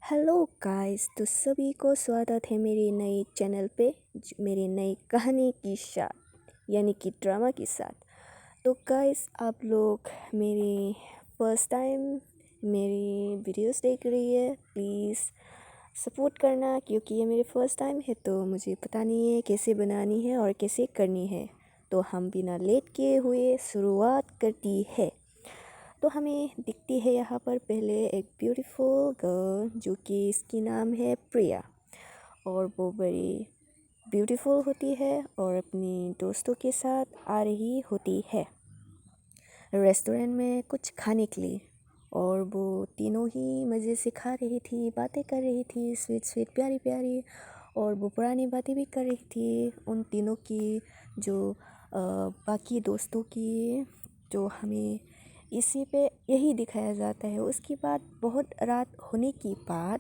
Hello guys, तो सभी को स्वागत है मेरी नई चैनल पे, मेरी नई कहानी की साथ यानी कि ड्रामा के साथ। तो गाइस, आप लोग मेरी फर्स्ट टाइम मेरी वीडियोस देख रही है, प्लीज़ सपोर्ट करना, क्योंकि ये मेरी फर्स्ट टाइम है तो मुझे पता नहीं है कैसे बनानी है और कैसे करनी है। तो हम बिना लेट किए हुए शुरुआत करती है। तो हमें दिखती है यहाँ पर पहले एक ब्यूटीफुल गर्ल, जो कि इसकी नाम है प्रिया, और वो बड़ी ब्यूटीफुल होती है और अपनी दोस्तों के साथ आ रही होती है रेस्टोरेंट में कुछ खाने के लिए। और वो तीनों ही मज़े से खा रही थी, बातें कर रही थी, स्वीट स्वीट प्यारी प्यारी, और वो पुरानी बातें भी कर रही थी उन तीनों की, जो बाकी दोस्तों की, जो हमें इसी पे यही दिखाया जाता है। उसके बाद बहुत रात होने के बाद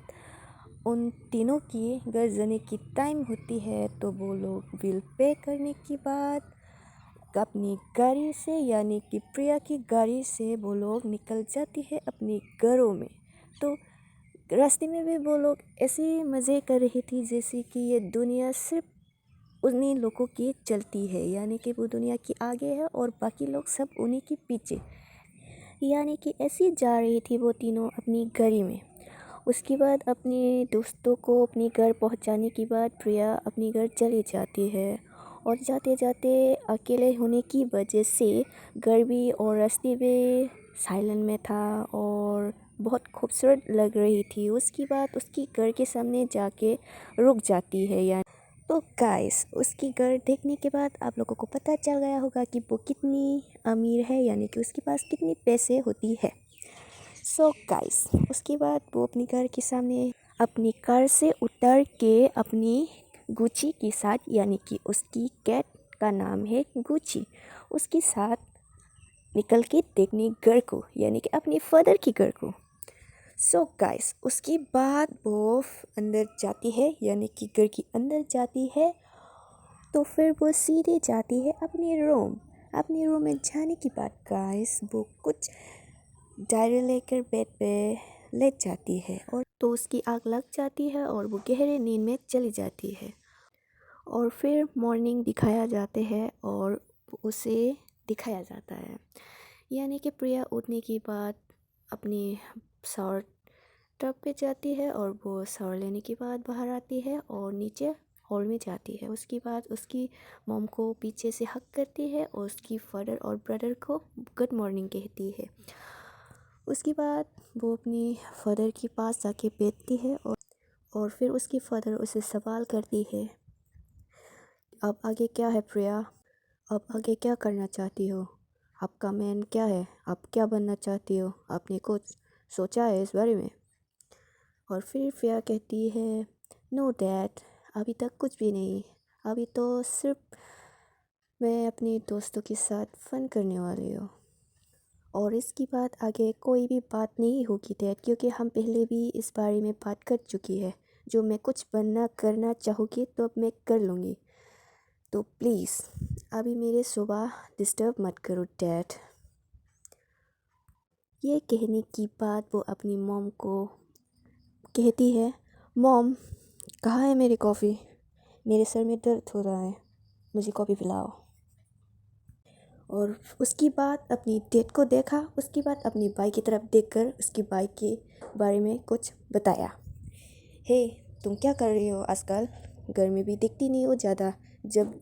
उन तीनों की घर जाने की टाइम होती है, तो वो लोग बिल पे करने के बाद अपनी गाड़ी से यानी कि प्रिया की गाड़ी से वो लोग निकल जाती है अपने घरों में। तो रास्ते में भी वो लोग ऐसे मज़े कर रही थी जैसे कि ये दुनिया सिर्फ उन्हीं लोगों की चलती है, यानी कि वो दुनिया की आगे है और बाकी लोग सब उन्हीं के पीछे, यानी कि ऐसी जा रही थी वो तीनों अपनी गाड़ी में। उसके बाद अपने दोस्तों को अपने घर पहुंचाने के बाद प्रिया अपनी घर चली जाती है, और जाते जाते अकेले होने की वजह से घर भी और रास्ते भी साइलेंट में था और बहुत खूबसूरत लग रही थी। उसके बाद उसकी घर के सामने जाके रुक जाती है। या तो गाइस, उसकी घर देखने के बाद आप लोगों को पता चल गया होगा कि वो कितनी अमीर है, यानी कि उसके पास कितनी पैसे होती है। सो गाइस, उसके बाद वो अपनी घर के सामने अपनी कार से उतर के अपनी गुची के साथ, यानी कि उसकी कैट का नाम है गुची, उसके साथ निकल के देखने घर को, यानी कि अपनी फादर की घर को। सो गाइस, उसके बाद वो अंदर जाती है, यानी कि घर के अंदर जाती है। तो फिर वो सीधे जाती है अपने रूम में जाने के बाद गाइस, वो कुछ डायरी लेकर बेड पे लेट जाती है, और तो उसकी आग लग जाती है और वो गहरे नींद में चली जाती है। और फिर मॉर्निंग दिखाया जाते हैं और उसे दिखाया जाता है, यानी कि प्रिया उठने के बाद अपनी शावर टब पे जाती है, और वो शावर लेने के बाद बाहर आती है और नीचे हॉल में जाती है। उसके बाद उसकी मॉम को पीछे से हक करती है और उसकी फादर और ब्रदर को गुड मॉर्निंग कहती है। उसके बाद वो अपनी फादर के पास जाके बैठती है, और फिर उसकी फादर उसे सवाल करती है, अब आगे क्या है प्रिया, अब आगे क्या करना चाहती हो, आपका मैन क्या है, आप क्या बनना चाहती हो, आपने कुछ सोचा है इस बारे में। और फिर प्रिया कहती है, नो डैड, अभी तक कुछ भी नहीं, अभी तो सिर्फ मैं अपने दोस्तों के साथ फन करने वाली हूँ। और इसके बाद आगे कोई भी बात नहीं होगी डैड, क्योंकि हम पहले भी इस बारे में बात कर चुकी है। जो मैं कुछ बनना करना चाहूँगी तो अब मैं कर लूँगी, तो प्लीज़ अभी मेरे सुबह डिस्टर्ब मत करो डैड। ये कहने की बात वो अपनी मॉम को कहती है, मॉम, कहाँ है मेरी कॉफ़ी, मेरे सर में दर्द हो रहा है, मुझे कॉफ़ी पिलाओ। और उसकी बाद अपनी डेट को देखा, उसके बाद अपनी बाइक की तरफ देखकर उसकी बाइक के बारे में कुछ बताया। हे, तुम क्या कर रही हो आजकल, गर्मी भी दिखती नहीं हो ज़्यादा, जब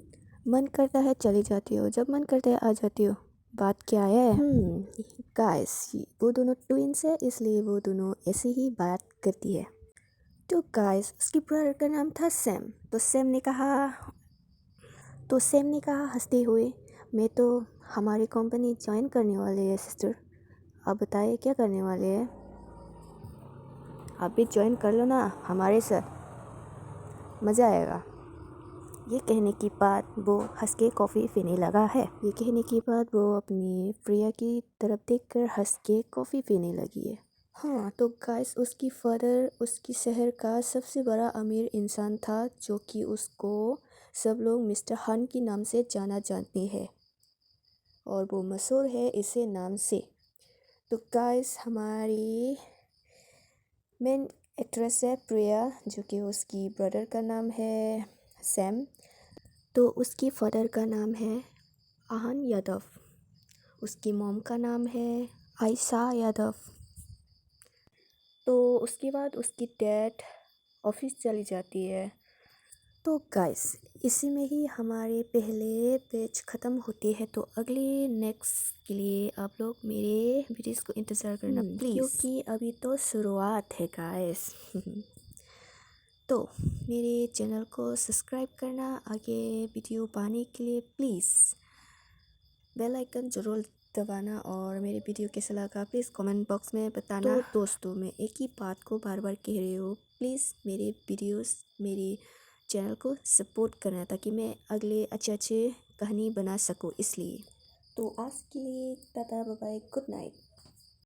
मन करता है चली जाती हो, जब मन करता है आ जाती हो, बात क्या है। गाइस, वो दोनों ट्विंस है, इसलिए वो दोनों ऐसे ही बात करती है। तो गाइस, उसकी ब्रदर का नाम था सैम। तो सैम ने कहा हंसते हुए, मैं तो हमारी कंपनी ज्वाइन करने वाले हैं सिस्टर, आप बताइए क्या करने वाले हैं, आप भी ज्वाइन कर लो ना हमारे साथ, मज़ा आएगा। ये कहने के बाद वो हंस के कॉफ़ी पीने लगा है। ये कहने के बाद वो अपनी प्रिया की तरफ देखकर हंस के कॉफ़ी पीने लगी है। हाँ, तो गाइस, उसकी फादर उसकी शहर का सबसे बड़ा अमीर इंसान था, जो कि उसको सब लोग मिस्टर हन के नाम से जाना जानते हैं, और वो मशहूर है इसे नाम से। तो गाइस, हमारी मेन एक्ट्रेस है प्रिया, जो कि उसकी ब्रदर का नाम है सैम। तो उसकी फादर का नाम है आहान यादव। उसकी मॉम का नाम है आयशा यादव। तो उसके बाद उसकी डैड ऑफिस चली जाती है। तो गाइस, इसी में ही हमारे पहले पेज ख़त्म होते हैं। तो अगले नेक्स्ट के लिए आप लोग मेरे वीडियोस को इंतज़ार करना प्लीज़, क्योंकि अभी तो शुरुआत है गाइस। तो मेरे चैनल को सब्सक्राइब करना, आगे वीडियो पाने के लिए प्लीज़ बेल आइकन ज़रूर दबाना, और मेरे वीडियो कैसा लगा प्लीज़ कमेंट बॉक्स में बताना। तो दोस्तों, मैं एक ही बात को बार बार कह रही हूँ, प्लीज़ मेरे वीडियोस, मेरे चैनल को सपोर्ट करना, ताकि मैं अगले अच्छे कहानी बना सकूँ, इसलिए। तो आज के लिए tata bye bye, good night.